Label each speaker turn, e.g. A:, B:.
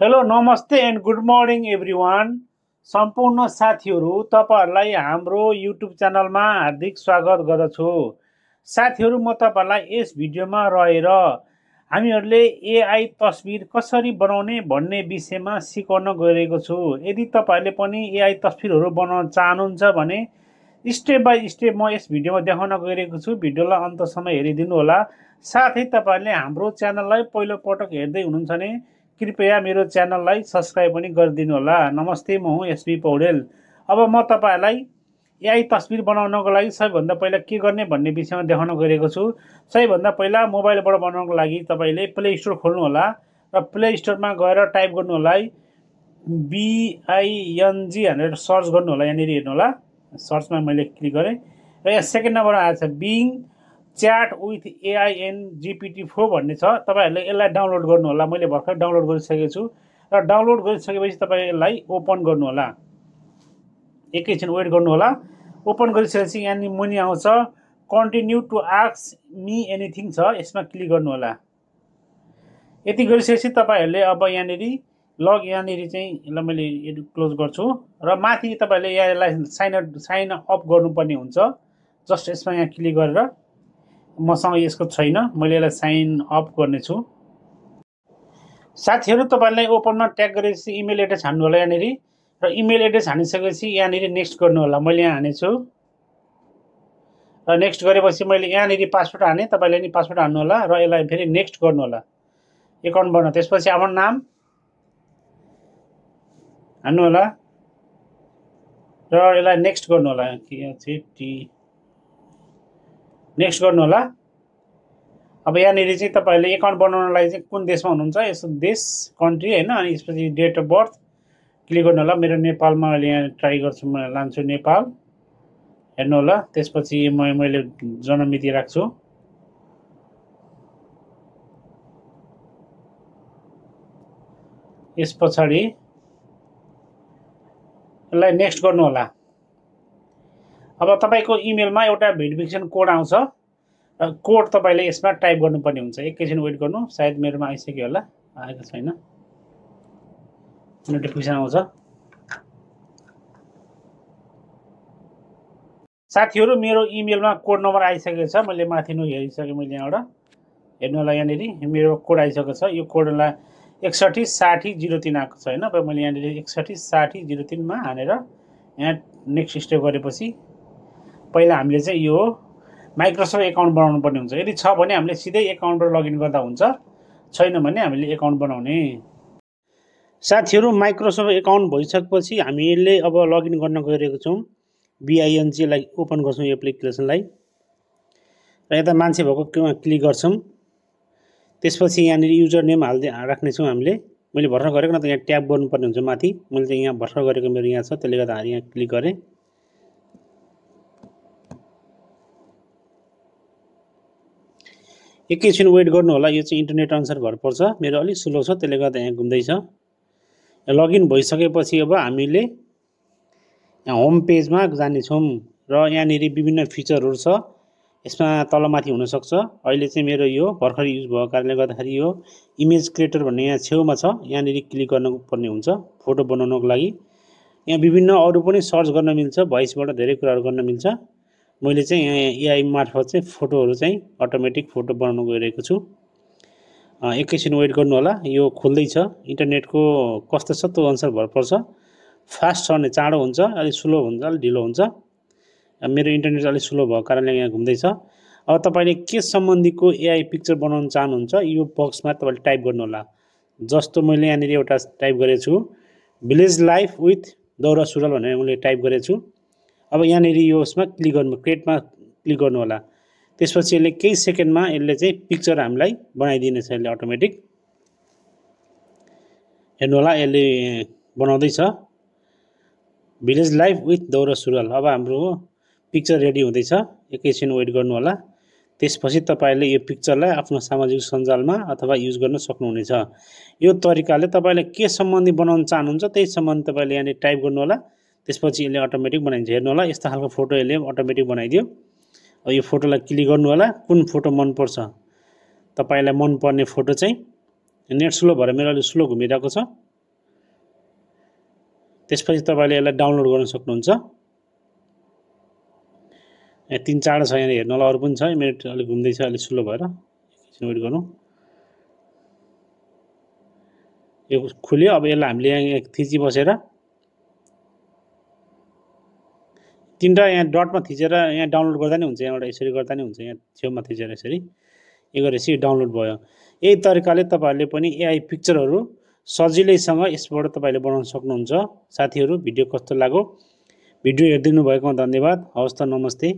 A: Hello नमस्ते and good morning everyone. सम्पूर्ण साथीहरू तपाईहरुलाई हाम्रो युट्युब च्यानलमा हार्दिक स्वागत गर्दछु। साथीहरू म तपाईहरुलाई यस भिडियोमा रहेर हामीहरूले एआई तस्बिर कसरी बनाउने भन्ने विषयमा सिकाउन गइरहेको छु। यदि तपाईहरुले पनि एआई तस्बिरहरू बनाउन चाहनुहुन्छ भने स्टेप बाइ स्टेप म यस भिडियोमा देखाउन गइरहेको छु। भिडियोलाई अन्तसम्म हेरिदिनु होला। साथै तपाईहरुले हाम्रो च्यानललाई पहिलो पटक हेर्दै हुनुहुन्छ भने कृपया मेरो च्यानललाई सब्स्क्राइब पनि गरिदिनु होला। नमस्ते, म हुँ एसपी पौडेल। अब म तपाईहरुलाई एआई तस्बिर बनाउनको लागि सबैभन्दा पहिला के गर्ने भन्ने विषयमा देखाउन गइरहेको छु। सबैभन्दा पहिला मोबाइलबाट बनाउनको लागि तपाईले प्ले स्टोर खोल्नु होला र प्ले स्टोरमा गएर टाइप गर्नु होला BING भनेर सर्च गर्नु होला। यहाँनिर हेर्नु होला, सर्चमा मैले क्लिक गरेँ र यहाँ सेकेन्ड नम्बरमा आएछ बिङ च्याट विथ एआइएन GPT-4 भन्ने छ। तपाईहरुले यसलाई डाउनलोड गर्नु होला। मैले भर्खर डाउनलोड गरिसकेको छु र डाउनलोड गरिसकेपछि तपाईले यसलाई ओपन गर्नु होला। एकैछिन वेट गर्नु होला। ओपन गरिसकेपछि यहाँ मुनि आउँछ continue to ask me anything छ, यसमा क्लिक गर्नु होला। यति गरिसकेपछि तपाईहरुले अब यहाँनिर यहाँनिर चाहिँ यसलाई मैले क्लोज गर्छु र माथि तपाईले यसलाई साइन अप गर्नुपर्ने हुन्छ। जस्ट यसमा यहाँ क्लिक गरेर, मसँग यसको छैन, मैले यसलाई साइन अप गर्नेछु। साथीहरू तपाईलाई ओपनमा ट्याग गरेपछि इमेल एड्रेस हान्नु होला यहाँनिर र इमेल एड्रेस हानिसकेपछि यहाँनिर नेक्स्ट गर्नु होला। मैले यहाँ हानेछु र नेक्स्ट गरेपछि मैले यहाँनिर पासवर्ड हाने, तपाईले नि पासवर्ड हान्नु होला र यसलाई फेरि नेक्स्ट गर्नु होला। एकाउन्ट बनाउनु, त्यसपछि आफ्नो नाम हान्नु होला र यसलाई नेक्स्ट गर्नु होला। नेक्स्ट गर्नु होला। अब यहाँनिर चाहिँ तपाईले एकाउन्ट बनाउनलाई चाहिँ कुन देशमा हुनुहुन्छ यसो देश कन्ट्री हैन, अनि यसपछि डेट अफ बर्थ क्लिक गर्नु होला। मेरो नेपालमा अहिले यहाँ ट्राई गर्छु, म लान्छु नेपाल। हेर्नु होला, त्यसपछि मैले जन्ममिति राख्छु। यस पछाडि यसलाई नेक्स्ट गर्नु होला। अब तपाईको इमेलमा एउटा भेरिफिकेसन कोड आउँछ र कोड तपाईले यसमा टाइप गर्नुपर्ने हुन्छ। एकैछिन वेट गर्नु, सायद मेरोमा आइसक्यो होला, आएको छैन, नोटिफिकेसन आउँछ। साथीहरू मेरो इमेलमा कोड नम्बर आइसकेको छ, मैले माथि नु हेरिसकेँ। मैले यहाँबाट हेर्नु होला, यहाँनिर मेरो कोड आइसकेको छ। यो कोडलाई 616003 आएको छ हैन। अब मैले यहाँनिर 616003 मा हानेर यहाँ नेक्स्ट स्टेप गरेपछि पहिला हामीले चाहिँ यो माइक्रोसफ्ट एकाउन्ट बनाउनु पर्ने हुन्छ। यदि छ भने हामीले सिधै एकाउन्टबाट लगइन गर्दा हुन्छ, छैन भने हामीले एकाउन्ट बनाउने। साथीहरू माइक्रोसफ्ट एकाउन्ट भइसकेपछि हामीले अब लगइन गर्न गइरहेको छौँ। BING लाई ओपन गर्छौँ यो एप्लिकेसनलाई र यता मान्छे भएको क्लिक गर्छौँ। त्यसपछि यहाँनिर युजर नेम राख्नेछौँ हामीले। मैले भर्खर गरेको, न त यहाँ ट्याब गर्नुपर्ने हुन्छ माथि। मैले चाहिँ यहाँ भर्खर गरेको मेरो यहाँ छ, त्यसले गर्दा यहाँ क्लिक गरेँ। एकैछिन वेट गर्नु होला, यो चाहिँ इन्टरनेट अनुसार भर पर्छ। मेरो अलिक स्लो छ, त्यसले गर्दा यहाँ घुम्दैछ। लगइन भइसकेपछि अब हामीले यहाँ होम पेजमा जानेछौँ र यहाँनिर विभिन्न फिचरहरू छ। यसमा तलमाथि हुनसक्छ। अहिले चाहिँ मेरो यो भर्खर युज भएको कारणले गर्दाखेरि यो इमेज क्रिएटर भन्ने यहाँ छेउमा छ, यहाँनिर क्लिक गर्नुपर्ने हुन्छ फोटो बनाउनको लागि। यहाँ विभिन्न अरू पनि सर्च गर्न मिल्छ, भोइसबाट धेरै कुराहरू गर्न मिल्छ। मैले चाहिँ यहाँ एआई मार्फत चाहिँ फोटोहरू चाहिँ अटोमेटिक फोटो बनाउन गइरहेको छु। एकैछिन वेट गर्नु होला, यो खोल्दैछ। इन्टरनेटको कस्तो छ त्यो अनुसार भर पर्छ। फास्ट छ भने चाँडो हुन्छ, अलिक स्लो हुन्छ अलिक ढिलो हुन्छ। मेरो इन्टरनेट अलिक स्लो भएको कारणले यहाँ घुम्दैछ। अब तपाईले के सम्बन्धीको एआई पिक्चर बनाउन चाहनुहुन्छ यो बक्समा तपाईले टाइप गर्नु होला। जस्तो मैले यहाँनिर एउटा टाइप गरेको छु, भिलेज लाइफ विथ दौरा सुरुवाल भनेर मैले टाइप गरेको छु। अब यहाँनिर यो उसमा क्लिक गर्नु, क्रिएटमा क्लिक गर्नु होला। त्यसपछि यसले केही सेकेन्डमा यसले चाहिँ पिक्चर हामीलाई बनाइदिनेछ, यसले अटोमेटिक। हेर्नु होला, यसले बनाउँदैछ भिलेज लाइफ विथ दौरा सुरुवाल। अब हाम्रो पिक्चर रेडी हुँदैछ। एकैछिन वेट गर्नु होला। त्यसपछि तपाईले यो पिक्चरलाई आफ्नो सामाजिक सञ्जालमा अथवा युज गर्न सक्नुहुनेछ। यो तरिकाले तपाईले के सम्बन्धी बनाउन चाहनुहुन्छ त्यही सम्बन्धी तपाईले यहाँ टाइप गर्नु होला। त्यसपछि यसले अटोमेटिक बनाइन्छ। हेर्नु होला, यस्तो खालको फोटो यसले अटोमेटिक बनाइदियो। अब यो फोटोलाई क्लिक गर्नु होला, कुन फोटो मन पर्छ तपाईलाई मन पर्ने फोटो चाहिँ। नेट स्लो भएर मेरो अलि स्लो घुमिरहेको छ, त्यसपछि तपाईले यसलाई डाउनलोड गर्न सक्नुहुन्छ। 3-4 छ, यहाँ हेर्नलाई अरू पनि छ, मेरो अलिक घुम्दैछ, अलिक स्लो भएर एकछिन वेट गरौँ। यो खुल्यो। अब यसलाई हामीले यहाँ थिची बसेर तीनटा यहाँ डटमा थिचेर यहाँ डाउनलोड गर्दा नि हुन्छ, यहाँबाट यसरी गर्दा नि हुन्छ, यहाँ छेउमा थिचेर यसरी यो गरेपछि डाउनलोड भयो। यही तरिकाले तपाईहरुले पनि एआई पिक्चरहरू सजिलैसँग यसबाट तपाईले बनाउन सक्नुहुन्छ। साथीहरु, भिडियो कस्तो लाग्यो? भिडियो हेरिदिनु भएकोमा धन्यवाद। हवस् त, नमस्ते।